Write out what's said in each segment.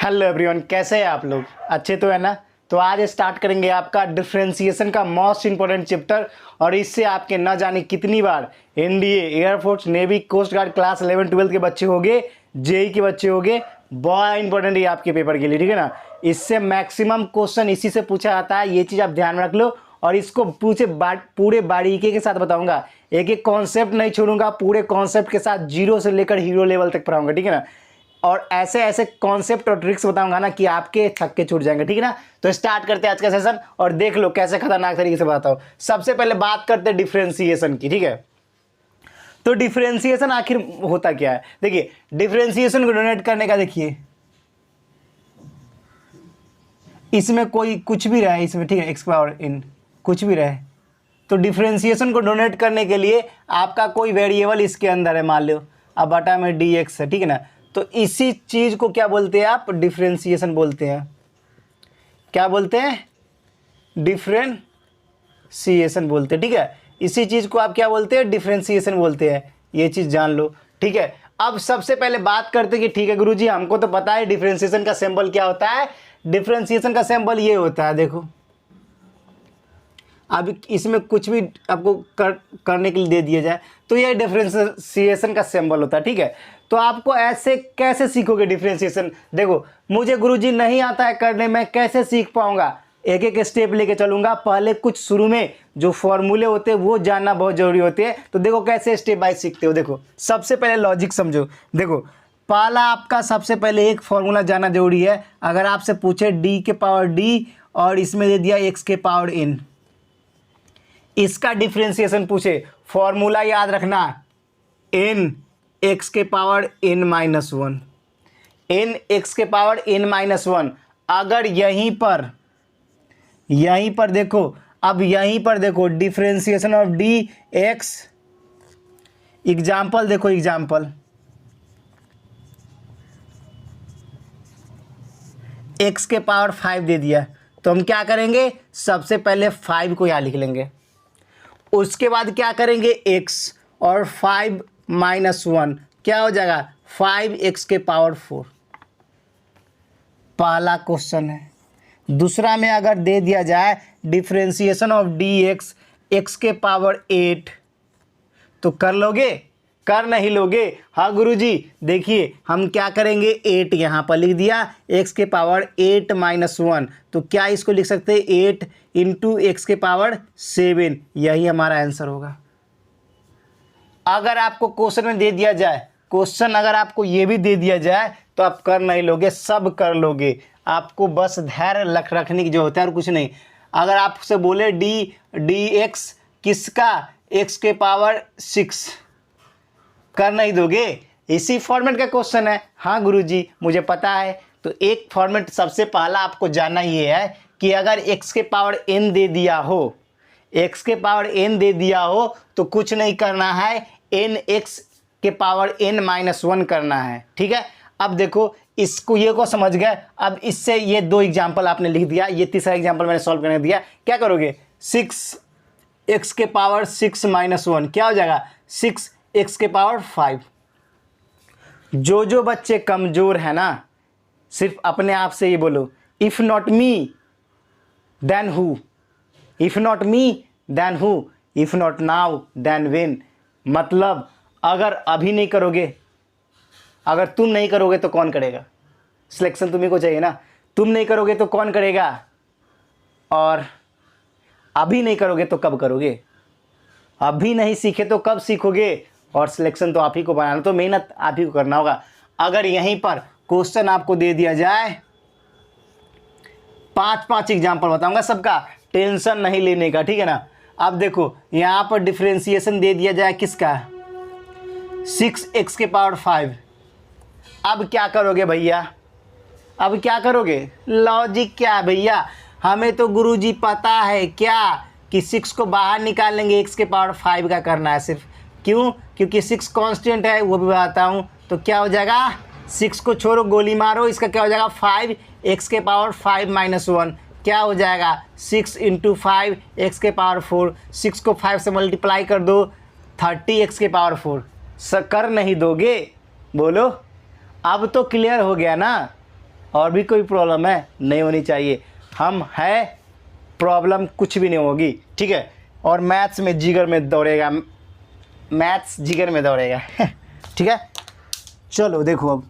Hello everyone, कैसे हैं आप लोग? अच्छे तो है ना? तो आज स्टार्ट करेंगे आपका डिफरेंशिएशन का मोस्ट इंपॉर्टेंट चैप्टर। और इससे आपके न जाने कितनी बार NDA, air force, navy, coast guard class 11-12 के बच्चे होंगे, जेई के बच्चे होंगे, बहुत इंपॉर्टेंट है आपके पेपर के लिए, ठीक है ना। इससे मैक्सिमम क्वेश्चन इसी से पूछा जाता है, ये चीज़ आप ध्यान में रख लो। और इसको पूरे बारीकी के साथ बताऊंगा, एक एक कॉन्सेप्ट नहीं छोड़ूंगा, पूरे कॉन्सेप्ट के साथ जीरो से लेकर हीरो लेवल तक पढ़ाऊंगा, ठीक है ना। और ऐसे ऐसे कॉन्सेप्ट और ट्रिक्स बताऊंगा ना कि आपके थक के छूट जाएंगे, ठीक है ना। तो स्टार्ट करते हैं आज का सेशन और देख लो कैसे खतरनाक तरीके से बताता हूँ। सबसे पहले बात करते हैं डिफरेंशिएशन की, ठीक है। तो डिफरेंशिएशन आखिर होता क्या है? देखिए, डिफरेंशिएशन को डोनेट करने का, देखिए इसमें कोई कुछ भी रहे इसमें, ठीक है, एक्स पावर इन कुछ भी रहे, तो डिफरेंशिएशन को डोनेट करने के लिए आपका कोई वेरिएबल इसके अंदर है, मान लो अब बटा में डी एक्स है, ठीक है ना। तो इसी चीज को क्या बोलते हैं आप? डिफरेंशिएशन बोलते हैं। क्या बोलते हैं? डिफरेंशिएशन बोलते हैं, ठीक है। इसी चीज को आप क्या बोलते हैं? डिफरेंशिएशन बोलते हैं। ये चीज जान लो, ठीक है। अब सबसे पहले बात करते हैं कि ठीक है गुरुजी, हमको तो पता है डिफरेंशिएशन का सिंबल क्या होता है। डिफरेंशिएशन का सिंबल ये होता है, देखो अब इसमें कुछ भी आपको करने के लिए दे दिया जाए तो ये डिफरेंशिएशन का सिंबल होता है, ठीक है। तो आपको ऐसे कैसे सीखोगे डिफरेंशिएशन? देखो, मुझे गुरुजी नहीं आता है करने, मैं कैसे सीख पाऊंगा? एक एक स्टेप लेके चलूंगा। पहले कुछ शुरू में जो फॉर्मूले होते हैं वो जानना बहुत जरूरी होते हैं। तो देखो कैसे स्टेप बाय सीखते हो। देखो सबसे पहले लॉजिक समझो। देखो पहला आपका सबसे पहले एक फॉर्मूला जानना जरूरी है। अगर आपसे पूछे डी के पावर डी और इसमें दे दिया एक्स के पावर एन, इसका डिफरेंशिएशन पूछे, फॉर्मूला याद रखना, एन एक्स के power n minus one, n x के पावर एन माइनस वन। अगर यहीं पर देखो, अब यहीं पर देखो differentiation of d x, example देखो, एग्जाम्पल एक्स के पावर 5 दे दिया, तो हम क्या करेंगे? सबसे पहले 5 को यहाँ लिख लेंगे, उसके बाद क्या करेंगे? x और 5 माइनस 1 क्या हो जाएगा? 5x के पावर 4। पहला क्वेश्चन है। दूसरा में अगर दे दिया जाए डिफरेंशिएशन ऑफ dx x के पावर 8, तो कर लोगे? कर नहीं लोगे? हाँ गुरुजी, देखिए हम क्या करेंगे, 8 यहाँ पर लिख दिया, x के पावर 8 माइनस 1, तो क्या इसको लिख सकते हैं? 8 इंटू एक्स के पावर 7, यही हमारा आंसर होगा। अगर आपको क्वेश्चन में दे दिया जाए, क्वेश्चन अगर आपको ये भी दे दिया जाए तो आप कर नहीं लोगे, सब कर लोगे। आपको बस धैर्य रखने की जो होता है और कुछ नहीं। अगर आपसे बोले डी एक्स किसका? एक्स के पावर 6, कर नहीं दोगे? इसी फॉर्मेट का क्वेश्चन है। हाँ गुरुजी मुझे पता है। तो एक फॉर्मेट सबसे पहला आपको जानना ये है कि अगर x के पावर n दे दिया हो, x के पावर n दे दिया हो तो कुछ नहीं करना है, n x के पावर n माइनस 1 करना है, ठीक है। अब देखो इसको, ये को समझ गए। अब इससे ये दो एग्जाम्पल आपने लिख दिया, ये तीसरा एग्जाम्पल मैंने सॉल्व करने दिया। क्या करोगे? 6x के पावर 6 माइनस 1 क्या हो जाएगा? 6x के पावर 5। जो बच्चे कमजोर है ना, सिर्फ अपने आप से ये बोलो, if not me then who, if not me then who, if not now then when. मतलब अगर अभी नहीं करोगे, अगर तुम नहीं करोगे तो कौन करेगा? सिलेक्शन तुम्ही को चाहिए ना। तुम नहीं करोगे तो कौन करेगा? और अभी नहीं करोगे तो कब करोगे? अभी नहीं सीखे तो कब सीखोगे? और सिलेक्शन तो आप ही को बनाना, तो मेहनत आप ही को करना होगा। अगर यहीं पर क्वेश्चन आपको दे दिया जाए, 5 एग्जाम्पल बताऊंगा सबका, टेंशन नहीं लेने का, ठीक है ना। अब देखो यहाँ पर डिफरेंशिएशन दे दिया जाए किसका? 6x के पावर 5। अब क्या करोगे भैया? अब क्या करोगे? लॉजिक क्या है भैया? हमें तो गुरुजी पता है क्या कि 6 को बाहर निकाल लेंगे, x के पावर 5 का करना है सिर्फ। क्यों? क्योंकि 6 कांस्टेंट है, वो भी बताता हूँ। तो क्या हो जाएगा? 6 को छोड़ो, गोली मारो, इसका क्या हो जाएगा? 5x के पावर 5 माइनस 1 क्या हो जाएगा? 6 इंटू 5 एक्स के पावर 4। 6 को 5 से मल्टीप्लाई कर दो, 30x के पावर 4। कर नहीं दोगे? बोलो, अब तो क्लियर हो गया ना। और भी कोई प्रॉब्लम है? नहीं होनी चाहिए। हम है, प्रॉब्लम कुछ भी नहीं होगी, ठीक है। और मैथ्स में जिगर में दौड़ेगा, मैथ्स जिगर में दौड़ेगा ठीक है। चलो देखो,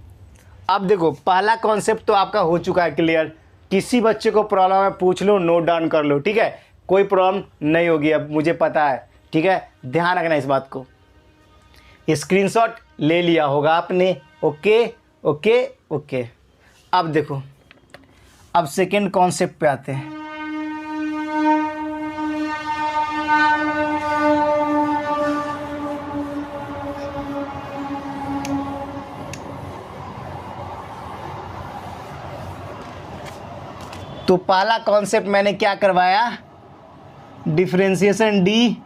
अब देखो पहला कॉन्सेप्ट तो आपका हो चुका है क्लियर। किसी बच्चे को प्रॉब्लम है पूछ लो, नोट डाउन कर लो, ठीक है। कोई प्रॉब्लम नहीं होगी, अब मुझे पता है, ठीक है। ध्यान रखना इस बात को। स्क्रीनशॉट ले लिया होगा आपने। Okay okay okay. अब देखो, अब सेकेंड कॉन्सेप्ट पे आते हैं। तो पहला कॉन्सेप्ट मैंने क्या करवाया? डिफरेंशिएशन डी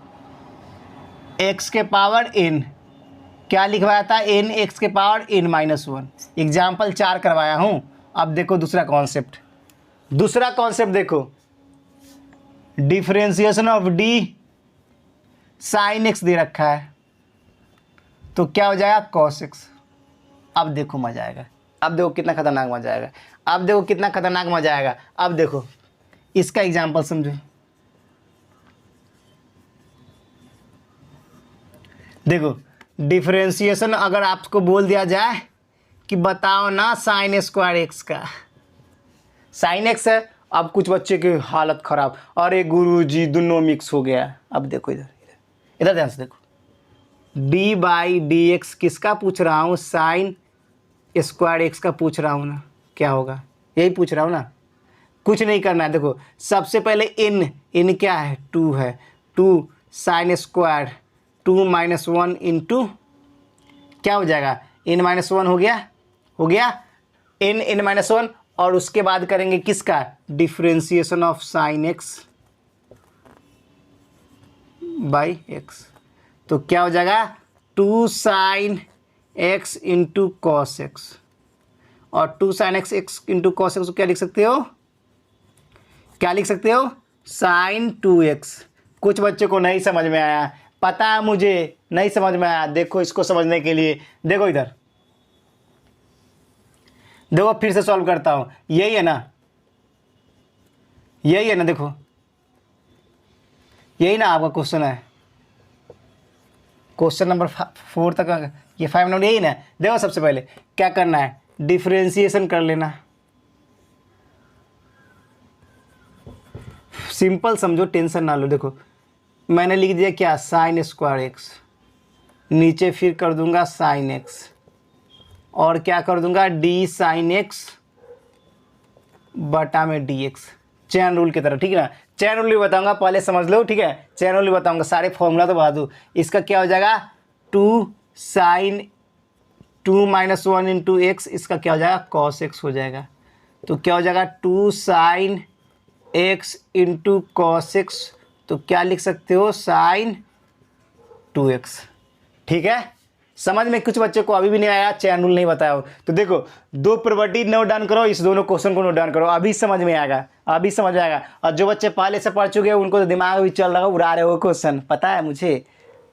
एक्स के पावर एन, क्या लिखवाया था? एन एक्स के पावर एन माइनस 1। एग्जाम्पल 4 करवाया हूँ। अब देखो दूसरा कॉन्सेप्ट, दूसरा कॉन्सेप्ट देखो, differentiation of d sine x दे रखा है, तो क्या हो जाएगा? Cos x. अब देखो मजा आएगा, अब देखो कितना खतरनाक मजा आएगा, अब देखो कितना खतरनाक मजा आएगा। अब देखो इसका एग्जाम्पल समझो। देखो डिफरेंशिएशन अगर आपको बोल दिया जाए कि बताओ ना साइन स्क्वायर एक्स का, साइन एक्स है। अब कुछ बच्चे की हालत खराब, अरे गुरुजी दोनों मिक्स हो गया। अब देखो इधर इधर इधर ध्यान से देखो, डी बाई डी एक्स किसका पूछ रहा हूँ? साइन स्क्वायर एक्स का पूछ रहा हूँ ना, क्या होगा? यही पूछ रहा हूँ ना, कुछ नहीं करना है। देखो सबसे पहले इन क्या है? 2 है, 2 साइन स्क्वायर 2 माइनस 1 इंटू क्या हो जाएगा? इन माइनस 1 हो गया, हो गया इन माइनस 1। और उसके बाद करेंगे किसका? Differentiation of sine x by x, तो क्या हो जाएगा? 2 sine x into cos x. और 2 sine x into cos x को क्या लिख सकते हो? क्या लिख सकते हो? Sign 2x। कुछ बच्चों को नहीं समझ में आया, पता है मुझे नहीं समझ में आया। देखो इसको समझने के लिए देखो इधर, देखो फिर से सॉल्व करता हूँ। यही है ना, यही है ना, देखो यही ना आपका क्वेश्चन है, क्वेश्चन नंबर 4 तक, ये 5 नंबर यही ना। देखो सबसे पहले क्या करना है? डिफरेंशिएशन कर लेना, सिंपल समझो, टेंशन ना लो। देखो मैंने लिख दिया क्या? साइन स्क्वायर एक्स, नीचे फिर कर दूंगा साइन एक्स, और क्या कर दूंगा? डी साइन एक्स बटा में डी एक्स, चैन रूल की तरह, ठीक है ना। चैन रूल भी बताऊंगा, पहले समझ लो, ठीक है। चैन रूल भी बताऊंगा, सारे फॉर्मूला तो बता दूँ। इसका क्या हो जाएगा? 2 साइन 2 माइनस 1 इंटू एक्स, इसका क्या हो जाएगा? कॉस एक्स हो जाएगा। तो क्या हो जाएगा? 2 sine x into cos x, तो क्या लिख सकते हो? साइन 2x, ठीक है। समझ में कुछ बच्चे को अभी भी नहीं आया, चैन रूल नहीं बताया हो तो देखो, 2 प्रॉपर्टी नोट डाउन करो, इस दोनों क्वेश्चन को नोट डाउन करो, अभी समझ में आएगा, अभी समझ में आएगा। और जो बच्चे पहले से पढ़ चुके हैं उनको तो दिमाग भी चल रहा है, उड़ा रहे हो क्वेश्चन, पता है मुझे,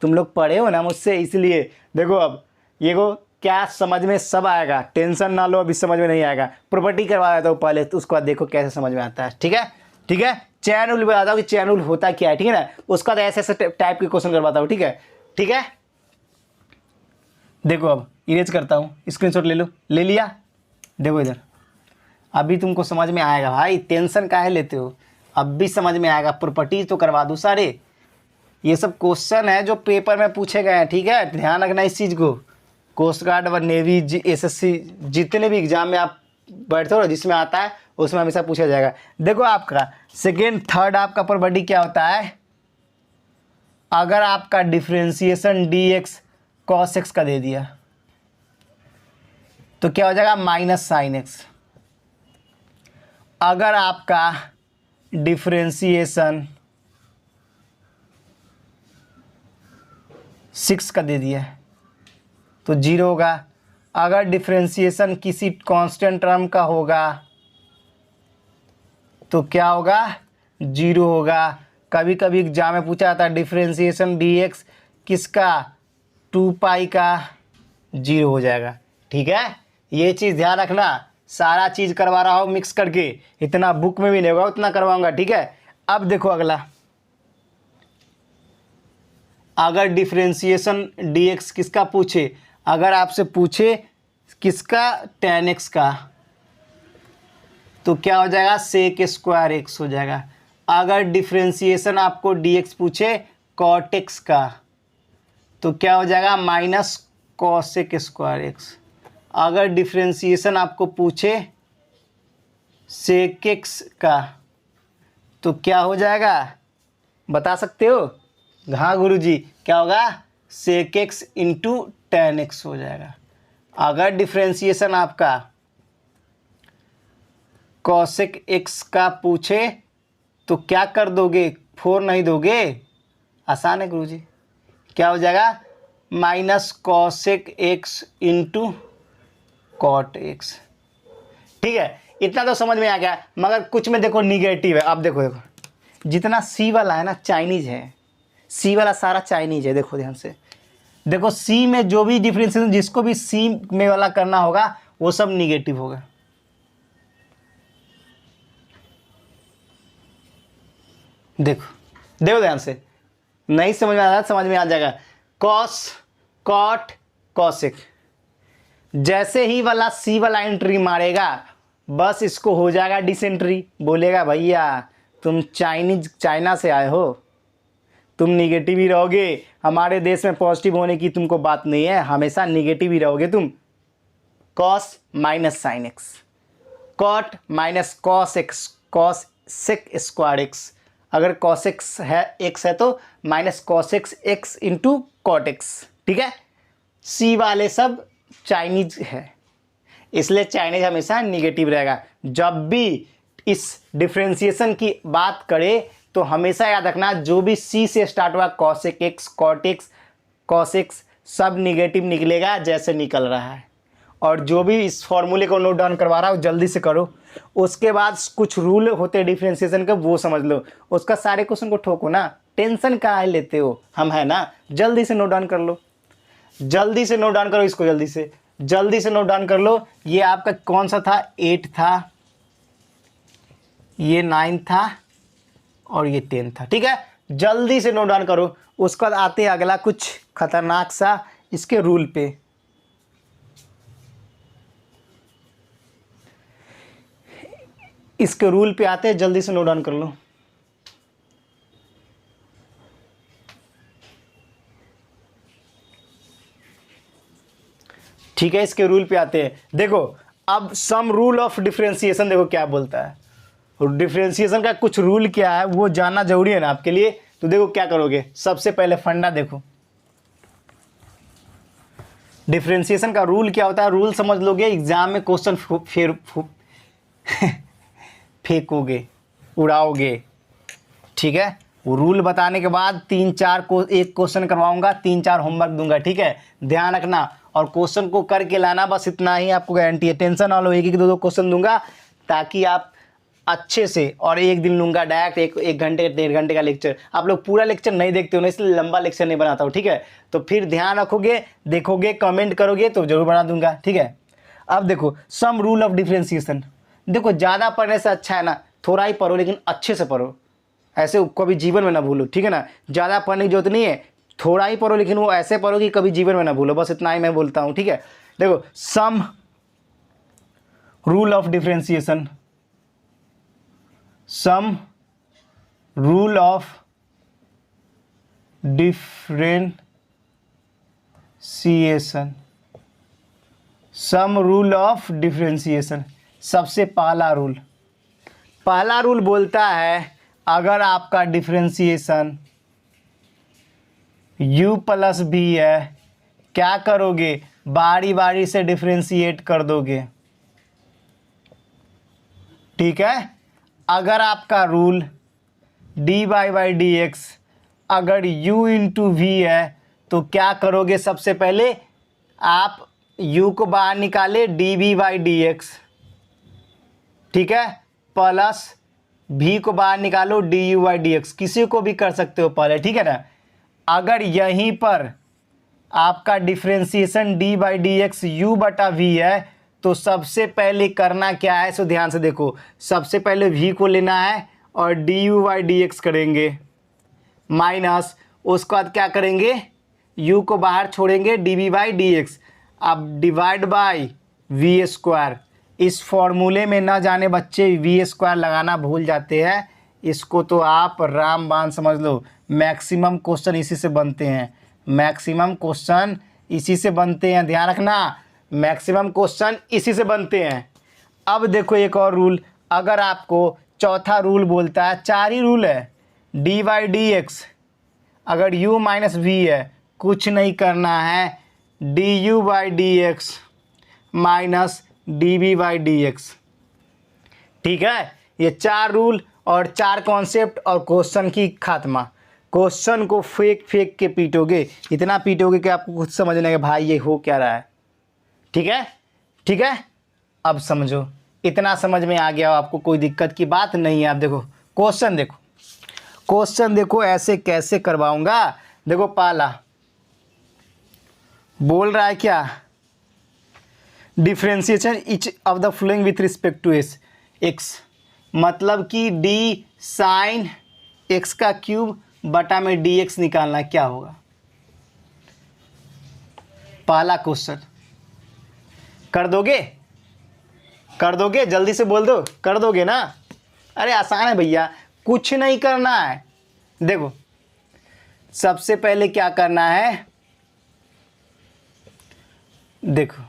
तुम लोग पढ़े हो ना मुझसे, इसलिए देखो अब ये को क्या समझ में सब आएगा, टेंशन ना लो, अभी समझ में नहीं आएगा। प्रॉपर्टी करवा देता हूँ पहले, तो उसके बाद देखो कैसे समझ में आता है, ठीक है। ठीक है, चैन रूल बताता हूँ कि चैन रूल होता क्या है, ठीक है ना। उसका तो ऐसे ऐसे टाइप के क्वेश्चन करवाता हूँ, ठीक है। ठीक है, देखो अब इरेज करता हूँ, स्क्रीनशॉट ले लो, ले लिया। देखो इधर, अभी तुमको समझ में आएगा भाई, टेंशन काहे लेते हो, अब भी समझ में आएगा। प्रॉपर्टी तो करवा दूँ सारे, ये सब क्वेश्चन है जो पेपर में पूछे गए हैं, ठीक है, ध्यान रखना इस चीज़ को। कोस्ट गार्ड व नेवी एसएससी जितने भी एग्जाम में आप बैठते हो जिसमें आता है उसमें हमेशा पूछा जाएगा। देखो आपका सेकेंड थर्ड आपका प्रॉपर्टी क्या होता है, अगर आपका differentiation D x cos x का दे दिया तो क्या हो जाएगा, माइनस साइन एक्स। अगर आपका डिफरेंशिएशन 6 का दे दिया तो 0 होगा। अगर डिफरेंशिएशन किसी कांस्टेंट टर्म का होगा तो क्या होगा, 0 होगा। कभी कभी एग्जाम में पूछा जाता है डिफरेंशिएशन डी एक्स किसका, 2 पाई का, 0 हो जाएगा। ठीक है, ये चीज़ ध्यान रखना, सारा चीज़ करवा रहा हूँ मिक्स करके, इतना बुक में भी नहीं होगा उतना करवाऊंगा, ठीक है। अब देखो अगला, अगर डिफरेंशिएशन dx किसका पूछे, अगर आपसे पूछे किसका, tan x का, तो क्या हो जाएगा, sec स्क्वायर x हो जाएगा। अगर डिफरेंशिएशन आपको dx पूछे cot x का, तो क्या हो जाएगा, माइनस cosec स्क्वायर x। अगर डिफरेंशिएशन आपको पूछे sec x का, तो क्या हो जाएगा, बता सकते हो? हाँ गुरुजी, क्या होगा, sec x into tan x हो जाएगा। अगर डिफरेंशिएशन आपका cosec x का पूछे तो क्या कर दोगे, 4 नहीं दोगे, आसान है गुरुजी, क्या हो जाएगा, minus cosec x into cot x। ठीक है, इतना तो समझ में आ गया, मगर कुछ में देखो निगेटिव है। अब देखो देखो जितना सी वाला है ना चाइनीज है, सी वाला सारा चाइनीज है, देखो ध्यान से देखो, सी में जो भी डिफरेंशिएशन जिसको भी सी में वाला करना होगा वो सब निगेटिव होगा। देखो देखो ध्यान से, नहीं समझ में आ रहा, समझ में आ जाएगा। कॉस, कॉट, कॉसेक, जैसे ही वाला सी वाला एंट्री मारेगा बस इसको हो जाएगा डिसेंट्री, बोलेगा भैया तुम चाइना से आए हो, तुम निगेटिव ही रहोगे, हमारे देश में पॉजिटिव होने की तुमको बात नहीं है, हमेशा निगेटिव ही रहोगे तुम। Cos minus sine x, cot minus cos x, cosec square x, अगर कॉस एक्स है एक्स है तो minus cos x x into cot x. ठीक है, सी वाले सब चाइनीज है, इसलिए चाइनीज हमेशा निगेटिव रहेगा। जब भी इस डिफरेंशिएशन की बात करें तो हमेशा याद रखना जो भी सी से स्टार्ट हुआ, cosec x, cot x, cos x, सब निगेटिव निकलेगा जैसे निकल रहा है। और जो भी इस फॉर्मूले को नोट डाउन करवा रहा हूँ जल्दी से करो, उसके बाद कुछ रूल होते हैं डिफरेंशिएशन के वो समझ लो, उसका सारे क्वेश्चन को ठोको ना, टेंशन कहाँ लेते हो, हम है ना, जल्दी से नोट डाउन कर लो, जल्दी से नोट डाउन करो इसको, जल्दी से नोट डाउन कर लो। ये आपका कौन सा था, 8 था, ये 9 था और ये 10 था। ठीक है, जल्दी से नोट डाउन करो। उसके बाद आते हैं अगला कुछ खतरनाक सा इसके रूल पे। इसके रूल पे आते हैं, जल्दी से नोट डाउन कर लो। ठीक है, इसके रूल पे आते हैं। देखो अब सम रूल ऑफ डिफरेंशिएशन देखो क्या बोलता है, और डिफरेंशिएशन का कुछ रूल क्या है वो जानना जरूरी है ना आपके लिए। तो देखो क्या करोगे, सबसे पहले फंडा देखो, डिफरेंशिएशन का रूल क्या होता है, रूल समझ लोगे, एग्जाम में क्वेश्चन फेंकोगे, उड़ाओगे। ठीक है, वो रूल बताने के बाद 3-4 को एक क्वेश्चन करवाऊंगा, 3-4 होमवर्क दूंगा। ठीक है, ध्यान रखना, और क्वेश्चन को करके लाना, बस इतना ही आपको गारंटी है। टेंशन ना लो, 1-2 क्वेश्चन दूंगा ताकि आप अच्छे से, और एक दिन लूंगा डायरेक्ट 1 घंटे 1.5 घंटे का लेक्चर। आप लोग पूरा लेक्चर नहीं देखते हो ना, इसलिए लंबा लेक्चर नहीं बनाता हूँ। ठीक है, तो फिर ध्यान रखोगे, देखोगे, कमेंट करोगे तो जरूर बना दूंगा। ठीक है, अब देखो सम रूल ऑफ डिफरेंशिएशन। देखो ज़्यादा पढ़ने से अच्छा है ना, थोड़ा ही पढ़ो लेकिन अच्छे से पढ़ो, ऐसे कभी जीवन में ना भूलो। ठीक है ना, ज़्यादा पढ़ने की जरूरत नहीं है, थोड़ा ही पढ़ो लेकिन वो ऐसे पढ़ो कि कभी जीवन में ना भूलो, बस इतना ही मैं बोलता हूँ। ठीक है, देखो sum rule of differentiation, sum rule of differentiation, sum rule of differentiation. सबसे पहला रूल बोलता है अगर आपका डिफरेंशिएशन u प्लस भी है, क्या करोगे, बारी बारी से डिफरेंशिएट कर दोगे। ठीक है, अगर आपका rule dy by d x अगर u इंटू वी है तो क्या करोगे, सबसे पहले आप u को बाहर निकाले dv बाई डी एक्स, ठीक है, प्लस v को बाहर निकालो du बाई डी एक्स, किसी को भी कर सकते हो पहले। ठीक है ना, अगर यहीं पर आपका differentiation d by d x u बटा v है तो सबसे पहले करना क्या है, सो ध्यान से देखो, सबसे पहले v को लेना है और du बाई डी एक्स करेंगे माइनस, उसके बाद क्या करेंगे, u को बाहर छोड़ेंगे dv बाई डी एक्स। अब डिवाइड बाई वी स्क्वायर। इस फॉर्मूले में ना जाने बच्चे वी स्क्वायर लगाना भूल जाते हैं, इसको तो आप रामबाण समझ लो। मैक्सिमम क्वेश्चन इसी से बनते हैं, मैक्सिमम क्वेश्चन इसी से बनते हैं, ध्यान रखना, मैक्सिमम क्वेश्चन इसी से बनते हैं। अब देखो एक और रूल, अगर आपको चौथा रूल बोलता है, 4 ही रूल है, डी बाई डी एक्स, अगर u माइनस वी है, कुछ नहीं करना है, d u by d x minus d b by d x. ठीक है, ये 4 रूल और 4 कॉन्सेप्ट और क्वेश्चन की खात्मा। क्वेश्चन को फेंक फेंक के पीटोगे, इतना पीटोगे कि आपको खुद समझने के भाई ये हो क्या रहा है। ठीक है, ठीक है, अब समझो, इतना समझ में आ गया, आपको कोई दिक्कत की बात नहीं है। आप देखो क्वेश्चन, देखो क्वेश्चन, देखो ऐसे कैसे करवाऊंगा। देखो पहला बोल रहा है क्या, differentiation each of the following with respect to s x, मतलब कि डी साइन एक्स का क्यूब बटा में डी एक्स निकालना, क्या होगा। पहला क्वेश्चन कर दोगे, कर दोगे, जल्दी से बोल दो, कर दोगे ना। अरे आसान है भैया, कुछ नहीं करना है। देखो सबसे पहले क्या करना है, देखो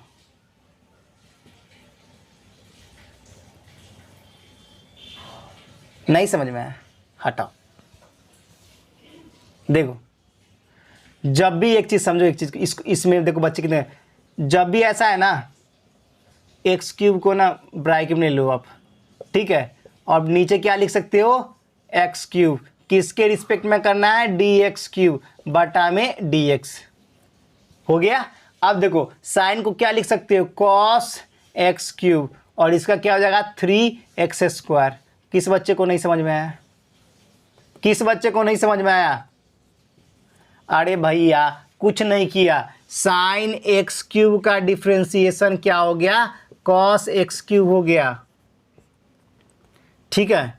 नहीं समझ में आया, हटाओ। देखो जब भी एक चीज़ समझो, एक चीज़ इसमें देखो बच्चे कितने, जब भी ऐसा है ना, एक्स क्यूब को ना ब्रैकेट में लो आप, ठीक है, और नीचे क्या लिख सकते हो, एक्स क्यूब, किसके रिस्पेक्ट में करना है, डी एक्स क्यूब बटा में डी एक्स, हो गया। अब देखो साइन को क्या लिख सकते हो, कॉस एक्स क्यूब, और इसका क्या हो जाएगा 3x स्क्वायर। किस बच्चे को नहीं समझ में आया, किस बच्चे को नहीं समझ में आया। अरे भैया कुछ नहीं किया, साइन एक्स क्यूब का डिफ्रेंसिएशन क्या हो गया, कॉस एक्स क्यूब हो गया। ठीक है,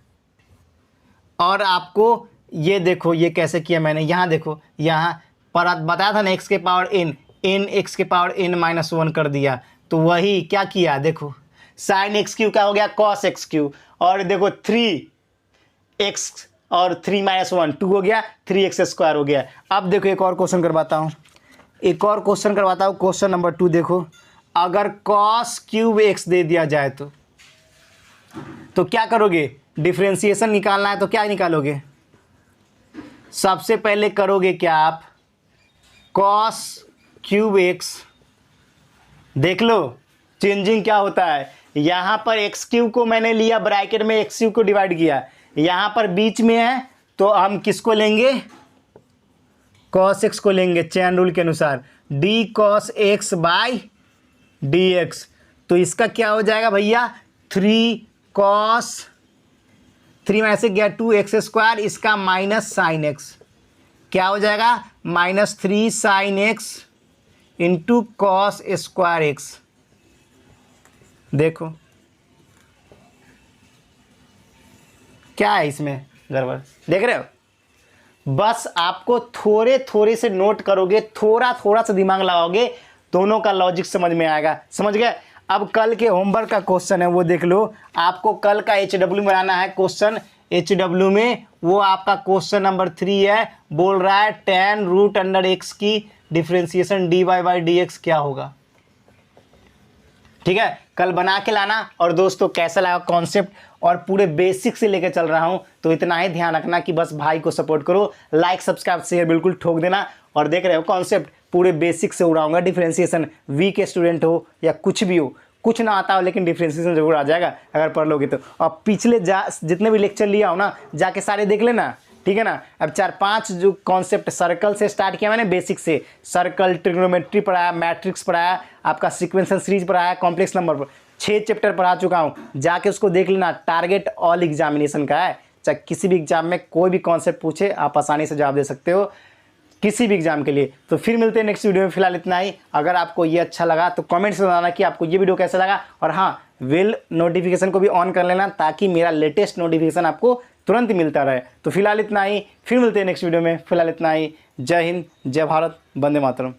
और आपको ये देखो ये कैसे किया मैंने, यहाँ देखो, यहाँ पर बताया था ना एक्स के पावर एन, एन एक्स के पावर एन माइनस 1 कर दिया, तो वही क्या किया, देखो साइन एक्स क्यूब क्या हो गया, कॉस एक्स क्यूब, और देखो 3x और 3 माइनस 1 2 हो गया, 3x स्क्वायर हो गया। अब देखो एक और क्वेश्चन करवाता हूँ, एक और क्वेश्चन करवाता हूँ, क्वेश्चन नंबर 2 देखो, अगर कॉस क्यूब एक्स दे दिया जाए तो क्या करोगे, डिफ्रेंशिएशन निकालना है तो क्या निकालोगे, सबसे पहले करोगे क्या आप, कॉस क्यूब एक्स, देख लो चेंजिंग क्या होता है, यहाँ पर एक्स क्यूब को मैंने लिया ब्रैकेट में, एक्स क्यूब को डिवाइड किया, यहाँ पर बीच में है तो हम किसको लेंगे, कॉस एक्स को लेंगे चैन रूल के अनुसार, D cos x by d x, तो इसका क्या हो जाएगा भैया, 3 कॉस 3 में से गया 2x स्क्वायर, इसका माइनस साइन एक्स, क्या हो जाएगा -3 sine x into cos square x. देखो क्या है इसमें गड़बड़, देख रहे हो। बस आपको थोड़े थोड़े से नोट करोगे, थोड़ा थोड़ा सा दिमाग लगाओगे, दोनों का लॉजिक समझ में आएगा, समझ गए। अब कल के होमवर्क का क्वेश्चन है वो देख लो, आपको कल का HW बनाना है क्वेश्चन, HW में वो आपका क्वेश्चन नंबर 3 है, बोल रहा है tan रूट अंडर एक्स की differentiation dy by d x क्या होगा। ठीक है, कल बना के लाना। और दोस्तों कैसा लगा कॉन्सेप्ट, और पूरे बेसिक से लेकर चल रहा हूं, तो इतना ही ध्यान रखना कि बस भाई को सपोर्ट करो, लाइक सब्सक्राइब शेयर बिल्कुल ठोक देना। और देख रहे हो कॉन्सेप्ट पूरे बेसिक से उड़ाऊंगा, डिफ्रेंशिएशन वीक स्टूडेंट हो या कुछ भी हो, कुछ ना आता हो लेकिन डिफ्रेंशिएशन जरूर आ जाएगा अगर पढ़ लोगे तो। और पिछले जितने भी लेक्चर लिया हो ना, जाके सारे देख लेना, ठीक है ना। अब 4-5 जो कॉन्सेप्ट सर्कल से स्टार्ट किया मैंने, बेसिक से सर्कल, ट्रिग्नोमेट्री पढ़ाया, मैट्रिक्स पढ़ाया, आपका सीक्वेंशियल सीरीज पढ़ाया, कॉम्प्लेक्स नंबर पर 6 चैप्टर पढ़ा चुका हूँ, जाके उसको देख लेना। टारगेट ऑल एग्जामिनेशन का है, चाहे किसी भी एग्जाम में कोई भी कॉन्सेप्ट पूछे आप आसानी से जवाब दे सकते हो। किसी भी एग्जाम के लिए। तो फिर मिलते हैं नेक्स्ट वीडियो में, फिलहाल इतना ही। अगर आपको ये अच्छा लगा तो कमेंट्स में बताना कि आपको ये वीडियो कैसा लगा, और हाँ, बेल नोटिफिकेशन को भी ऑन कर लेना ताकि मेरा लेटेस्ट नोटिफिकेशन आपको तुरंत मिलता रहे। तो फिलहाल इतना ही, फिर मिलते हैं नेक्स्ट वीडियो में, फिलहाल इतना ही। जय हिंद, जय भारत, वंदे मातरम।